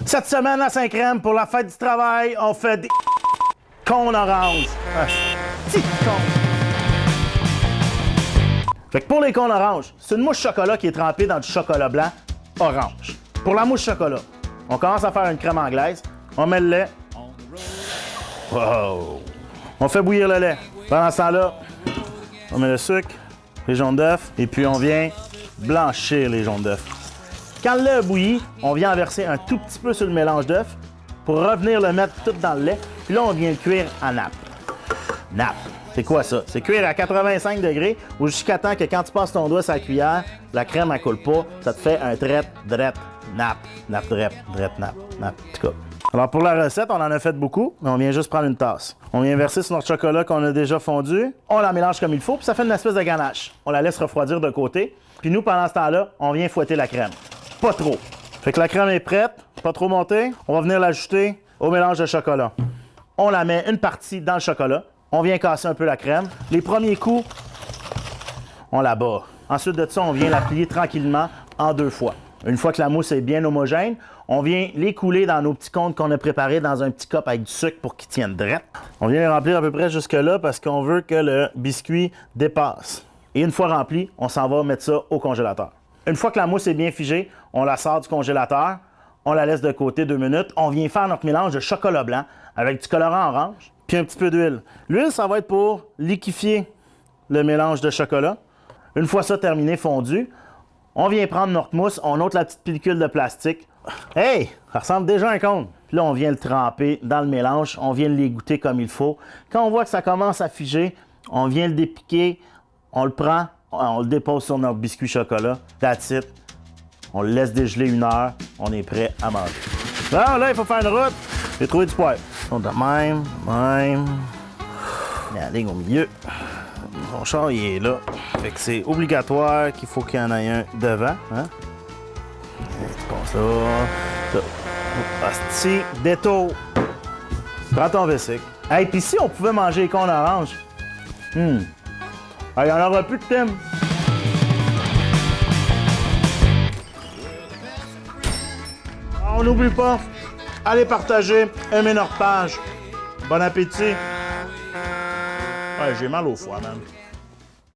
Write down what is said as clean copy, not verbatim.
Cette semaine à Saint-Crème, pour la fête du travail, on fait des cônes oranges. Ah, petit con. Fait que pour les cônes oranges, c'est une mousse chocolat qui est trempée dans du chocolat blanc orange. Pour la mousse chocolat, on commence à faire une crème anglaise, on met le lait. Wow. On fait bouillir le lait. Pendant ce temps-là, on met le sucre, les jaunes d'œufs, et puis on vient blanchir les jaunes d'œufs. Quand le lait a bouilli, on vient en verser un tout petit peu sur le mélange d'œufs pour revenir le mettre tout dans le lait. Puis là, on vient le cuire en nappe. Nappe. C'est quoi ça? C'est cuire à 85 degrés ou jusqu'à temps que quand tu passes ton doigt sur la cuillère, la crème elle coule pas, ça te fait un drette, nappe, nappe, drette, nappe, nappe. En tout cas. Alors pour la recette, on en a fait beaucoup, mais on vient juste prendre une tasse. On vient verser sur notre chocolat qu'on a déjà fondu, on la mélange comme il faut, puis ça fait une espèce de ganache. On la laisse refroidir de côté, puis nous, pendant ce temps-là, on vient fouetter la crème. Pas trop. Fait que la crème est prête, pas trop montée. On va venir l'ajouter au mélange de chocolat. On la met une partie dans le chocolat. On vient casser un peu la crème. Les premiers coups, on la bat. Ensuite de ça, on vient la plier tranquillement en 2 fois. Une fois que la mousse est bien homogène, on vient les couler dans nos petits cônes qu'on a préparés dans un petit cup avec du sucre pour qu'ils tiennent drette. On vient les remplir à peu près jusque-là parce qu'on veut que le biscuit dépasse. Et une fois rempli, on s'en va mettre ça au congélateur. Une fois que la mousse est bien figée, on la sort du congélateur, on la laisse de côté 2 minutes, on vient faire notre mélange de chocolat blanc avec du colorant orange, puis un petit peu d'huile. L'huile, ça va être pour liquéfier le mélange de chocolat. Une fois ça terminé, fondu, on vient prendre notre mousse, on ôte la petite pellicule de plastique. Hey! Ça ressemble déjà à un cône. Puis là, on vient le tremper dans le mélange, on vient l'égoutter comme il faut. Quand on voit que ça commence à figer, on vient le dépiquer, on le prend, on le dépose sur notre biscuit chocolat. That's it. On le laisse dégeler 1 heure. On est prêt à manger. Alors là, il faut faire une route. J'ai trouvé du poivre. Donc, de même. La ligne au milieu. Mon char, il est là. Fait que c'est obligatoire qu'il faut qu'il y en ait un devant. Hein? C'est comme ça. Asti, détour. Prends ton vesicle. Hey, puis si on pouvait manger les cônes oranges? Il n'y en aura plus de thème. On n'oublie pas, allez partager, aimer notre page. Bon appétit. Ouais, j'ai mal au foie, man.